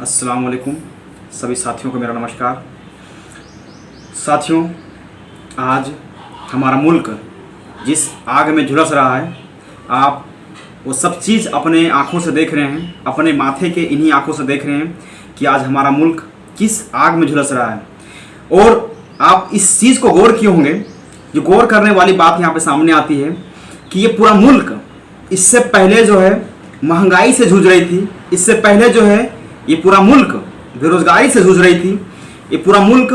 अस्सलाम वालेकुम सभी साथियों को मेरा नमस्कार। साथियों, आज हमारा मुल्क जिस आग में झुलस रहा है, आप वो सब चीज़ अपने आँखों से देख रहे हैं, अपने माथे के इन्हीं आँखों से देख रहे हैं कि आज हमारा मुल्क किस आग में झुलस रहा है। और आप इस चीज़ को गौर किए होंगे, जो गौर करने वाली बात यहाँ पे सामने आती है कि ये पूरा मुल्क इससे पहले जो है महंगाई से जूझ रही थी, इससे पहले जो है ये पूरा मुल्क बेरोजगारी से जूझ रही थी, ये पूरा मुल्क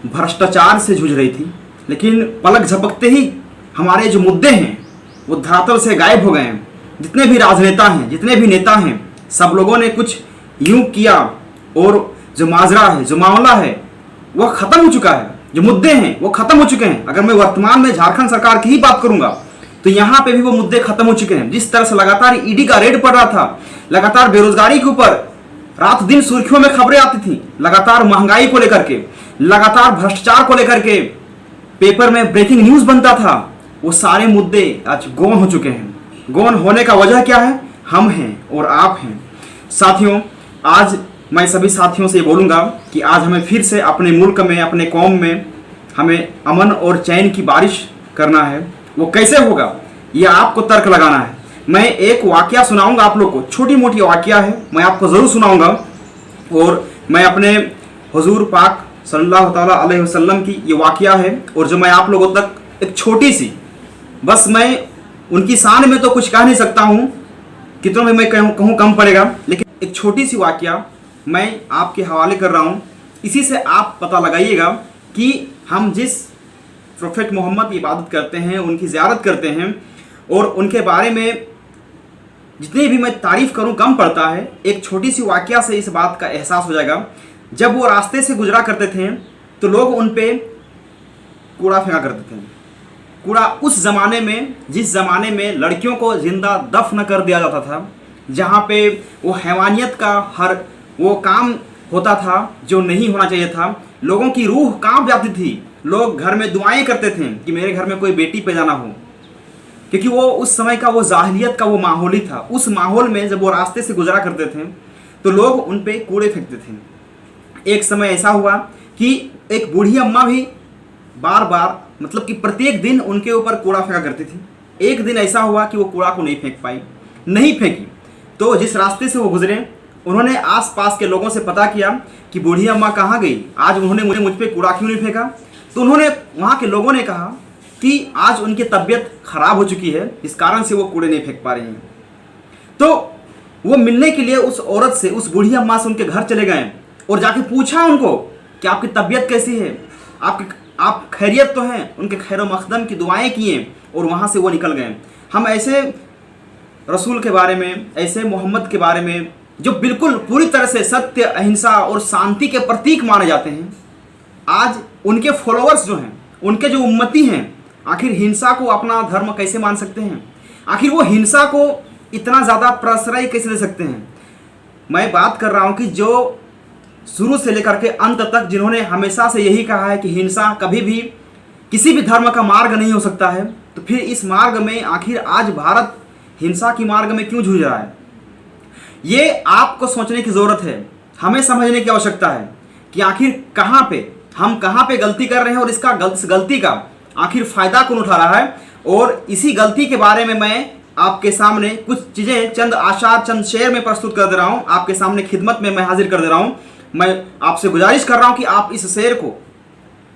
भ्रष्टाचार से जूझ रही थी। लेकिन पलक झपकते ही हमारे जो मुद्दे हैं वो धरातल से गायब हो गए हैं। जितने भी राजनेता हैं, जितने भी नेता हैं, सब लोगों ने कुछ यूं किया और जो माजरा है, जो मामला है वह खत्म हो चुका है। जो मुद्दे हैं वो खत्म हो चुके हैं। अगर मैं वर्तमान में झारखंड सरकार की ही बात करूंगा तो यहाँ पे भी वो मुद्दे खत्म हो चुके हैं। जिस तरह से लगातार ईडी का रेड पड़ रहा था, लगातार बेरोजगारी के ऊपर रात दिन सुर्खियों में खबरें आती थी, लगातार महंगाई को लेकर के, लगातार भ्रष्टाचार को लेकर के पेपर में ब्रेकिंग न्यूज बनता था, वो सारे मुद्दे आज गौन हो चुके हैं। गौन होने का वजह क्या है? हम हैं और आप हैं। साथियों, आज मैं सभी साथियों से बोलूंगा कि आज हमें फिर से अपने मुल्क में, अपने कौम में हमें अमन और चैन की बारिश करना है। वो कैसे होगा, ये आपको तर्क लगाना है। मैं एक वाकया सुनाऊंगा आप लोग को, छोटी मोटी वाकया है, मैं आपको ज़रूर सुनाऊंगा। और मैं अपने हुजूर पाक सल्लल्लाहु ताला अलैहि वसल्लम की ये वाकया है, और जो मैं आप लोगों तक एक छोटी सी, बस मैं उनकी शान में तो कुछ कह नहीं सकता हूँ, कितनों में मैं कहूँ कम पड़ेगा, लेकिन एक छोटी सी वाकया मैं आपके हवाले कर रहा हूँ। इसी से आप पता लगाइएगा कि हम जिस प्रोफेट मोहम्मद की इबादत करते हैं, उनकी ज़ियारत करते हैं, और उनके बारे में जितनी भी मैं तारीफ़ करूं कम पड़ता है। एक छोटी सी वाकया से इस बात का एहसास हो जाएगा। जब वो रास्ते से गुजरा करते थे तो लोग उन पे कूड़ा फेंका करते थे। कूड़ा उस ज़माने में, जिस ज़माने में लड़कियों को ज़िंदा दफन कर दिया जाता था, जहाँ पे वो हैवानियत का हर वो काम होता था जो नहीं होना चाहिए था, लोगों की रूह कांप जाती थी। लोग घर में दुआएं करते थे कि मेरे घर में कोई बेटी पैदा ना हो, क्योंकि वो उस समय का वो जाहिलियत का वो माहौल ही था। उस माहौल में जब वो रास्ते से गुजरा करते थे तो लोग उन पे कूड़े फेंकते थे। एक समय ऐसा हुआ कि एक बूढ़ी अम्मा भी बार बार, मतलब कि प्रत्येक दिन उनके ऊपर कूड़ा फेंका करती थी। एक दिन ऐसा हुआ कि वो कूड़ा को नहीं फेंक पाई, नहीं फेंकी। तो जिस रास्ते से वो गुजरे, उन्होंने आसपास के लोगों से पता किया कि बूढ़ी अम्मा कहाँ गई, आज उन्होंने मुझ पर कूड़ा क्यों नहीं फेंका। तो उन्होंने, वहाँ के लोगों ने कहा कि आज उनकी तबीयत खराब हो चुकी है, इस कारण से वो कूड़े नहीं फेंक पा रही हैं। तो वो मिलने के लिए उस औरत से, उस बूढ़ी अम्मा से उनके घर चले गए और जाके पूछा उनको कि आपकी तबीयत कैसी है, आप खैरियत तो हैं। उनके खैर मकदम की दुआएं किए और वहाँ से वो निकल गए। हम ऐसे रसूल के बारे में, ऐसे मोहम्मद के बारे में, जो बिल्कुल पूरी तरह से सत्य, अहिंसा और शांति के प्रतीक माने जाते हैं, आज उनके फॉलोअर्स जो हैं, उनके जो उम्मती हैं, आखिर हिंसा को अपना धर्म कैसे मान सकते हैं? आखिर वो हिंसा को इतना ज़्यादा प्रश्रय कैसे दे सकते हैं? मैं बात कर रहा हूँ कि जो शुरू से लेकर के अंत तक जिन्होंने हमेशा से यही कहा है कि हिंसा कभी भी किसी भी धर्म का मार्ग नहीं हो सकता है, तो फिर इस मार्ग में आखिर आज भारत हिंसा की मार्ग में क्यों जूझ रहा है? ये आपको सोचने की ज़रूरत है, हमें समझने की आवश्यकता है कि आखिर हम कहाँ पे गलती कर रहे हैं और इसका गलती का आखिर फ़ायदा कौन उठा रहा है। और इसी गलती के बारे में मैं आपके सामने कुछ चीज़ें, चंद आशार, चंद शेर में प्रस्तुत कर दे रहा हूँ, आपके सामने खिदमत में मैं हाजिर कर दे रहा हूँ। मैं आपसे गुजारिश कर रहा हूँ कि आप इस शेर को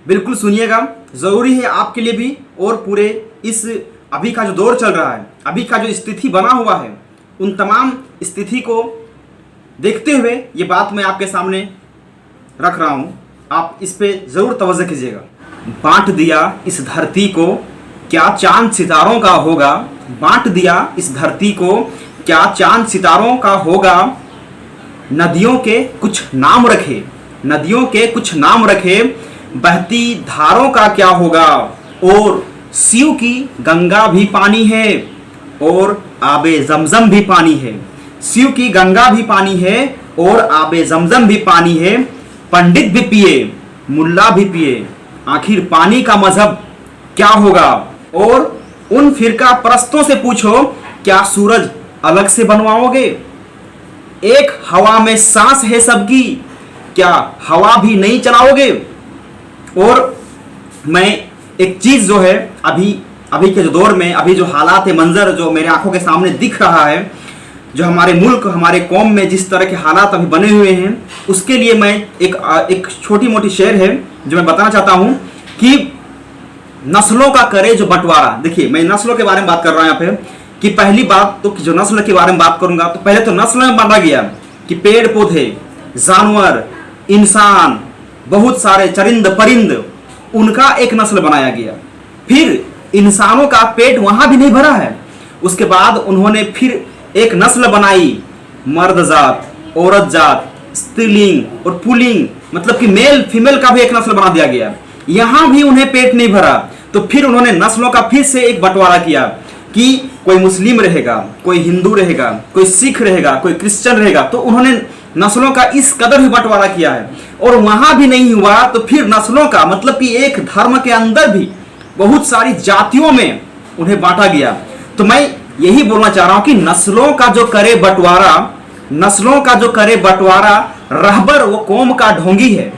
बिल्कुल सुनिएगा, ज़रूरी है आपके लिए भी। और पूरे इस अभी का जो दौर चल रहा है, अभी का जो स्थिति बना हुआ है, उन तमाम स्थिति को देखते हुए ये बात मैं आपके सामने रख रहा हूँ। आप इस पे ज़रूर तवज्जो कीजिएगा। बांट दिया इस धरती को, क्या चांद सितारों का होगा। बांट दिया इस धरती को, क्या चांद सितारों का होगा। नदियों के कुछ नाम रखे, नदियों के कुछ नाम रखे, बहती धारों का क्या होगा। और शिव की गंगा भी पानी है और आबे जमजम भी पानी है। शिव की गंगा भी पानी है और आबे जमजम भी पानी है। पंडित भी पिए, मुल्ला भी पिए, आखिर पानी का मजहब क्या होगा। और उन फिरका परस्तों से पूछो, क्या सूरज अलग से बनवाओगे। एक हवा में सांस है सबकी, क्या हवा भी नहीं चलाओगे? और मैं एक चीज जो है अभी के जो दौर में, अभी जो हालात है, मंजर जो मेरे आंखों के सामने दिख रहा है, जो हमारे मुल्क, हमारे कौम में जिस तरह के हालात अभी बने हुए हैं, उसके लिए मैं एक छोटी मोटी शेर है जो मैं बताना चाहता हूं कि नस्लों का करे जो बंटवारा। देखिए, मैं नस्लों के बारे में बात कर रहा हूं यहाँ पे, कि पहली बात तो जो नस्ल के बारे में बात करूंगा तो पहले तो नस्ल में बांटा गया कि पेड़ पौधे, जानवर, इंसान, बहुत सारे चरिंद परिंद, उनका एक नस्ल बनाया गया। फिर इंसानों का पेट वहां भी नहीं भरा है, उसके बाद उन्होंने फिर एक नस्ल बनाई, मर्द जात, औरत जात, स्त्रीलिंग और पुल्लिंग, मतलब कि मेल फीमेल का भी एक नस्ल बना दिया गया। यहां भी उन्हें पेट नहीं भरा, तो फिर उन्होंने नस्लों का फिर से एक बंटवारा किया कि कोई मुस्लिम रहेगा, कोई हिंदू रहेगा, कोई सिख रहेगा, कोई क्रिश्चियन रहेगा। तो उन्होंने नस्लों का इस कदर भी बंटवारा किया है। और वहां भी नहीं हुआ तो फिर नस्लों का मतलब कि एक धर्म के अंदर भी बहुत सारी जातियों में उन्हें बांटा गया। तो मैं यही बोलना चाह रहा हूं कि नस्लों का जो करे बंटवारा रहबर वो कौम का ढोंगी है।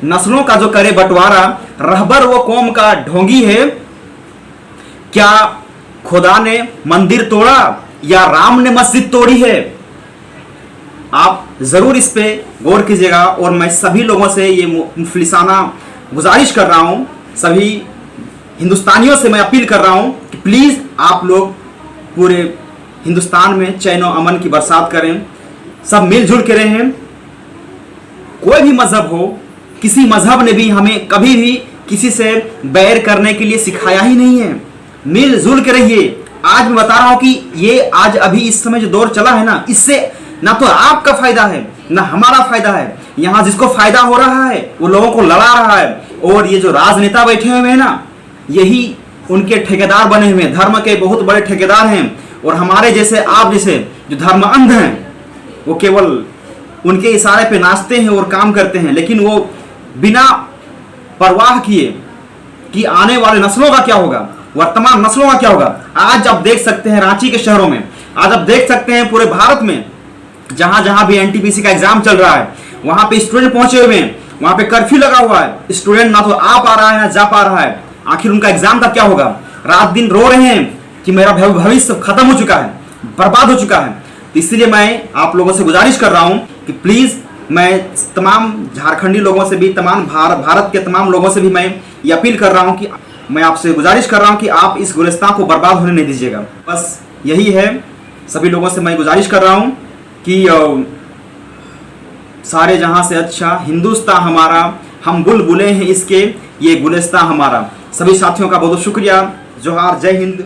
नस्लों का जो करे बंटवारा रहबर वो कौम का ढोंगी है। क्या खुदा ने मंदिर तोड़ा या राम ने मस्जिद तोड़ी है? आप जरूर इस पे गौर कीजिएगा। और मैं सभी लोगों से ये मुफलिसाना गुजारिश कर रहा हूं, सभी हिंदुस्तानियों से मैं अपील कर रहा हूं कि प्लीज आप लोग पूरे हिंदुस्तान में चैन और अमन की बरसात करें, सब मिलजुल के रहें। कोई भी मजहब हो, किसी मजहब ने भी हमें कभी भी किसी से बैर करने के लिए सिखाया ही नहीं है। मिलजुल के रहिए। आज मैं बता रहा हूं कि ये आज अभी इस समय जो दौर चला है ना, इससे ना तो आपका फायदा है ना हमारा फायदा है। यहां जिसको फायदा हो रहा है वो लोगों को लड़ा रहा है। और ये जो राजनेता बैठे हुए हैं ना, यही उनके ठेकेदार बने हुए हैं, धर्म के बहुत बड़े ठेकेदार हैं। और हमारे जैसे, आप जैसे जो धर्म अंध हैं, वो केवल उनके इशारे पे नाचते हैं और काम करते हैं, लेकिन वो बिना परवाह किए कि आने वाले नस्लों का क्या होगा, वर्तमान नस्लों का क्या होगा। आज आप देख सकते हैं रांची के शहरों में, आज आप देख सकते हैं पूरे भारत में, जहां जहां भी एनटीपीसी का एग्जाम चल रहा है, वहां पे स्टूडेंट पहुंचे हुए हैं, वहां पे कर्फ्यू लगा हुआ है। स्टूडेंट ना तो आ पा रहा है ना जा पा रहा है। आखिर उनका एग्जाम का क्या होगा? रात दिन रो रहे हैं कि मेरा भविष्य खत्म हो चुका है, बर्बाद हो चुका है। तो इसलिए मैं आप लोगों से गुजारिश कर रहा हूं कि प्लीज, मैं तमाम झारखंडी लोगों से भी, तमाम भारत के तमाम लोगों से भी मैं ये अपील कर रहा हूं कि मैं आपसे गुजारिश कर रहा हूं कि आप इस गुलिस्तान को बर्बाद होने नहीं दीजिएगा। बस यही है। सभी लोगों से मैं गुजारिश कर रहा हूं कि सारे जहां से अच्छा हिंदुस्तान हमारा, हम बुलबुलें हैं इसके, ये गुलिस्तान हमारा। सभी साथियों का बहुत शुक्रिया। जोहार, जय हिंद।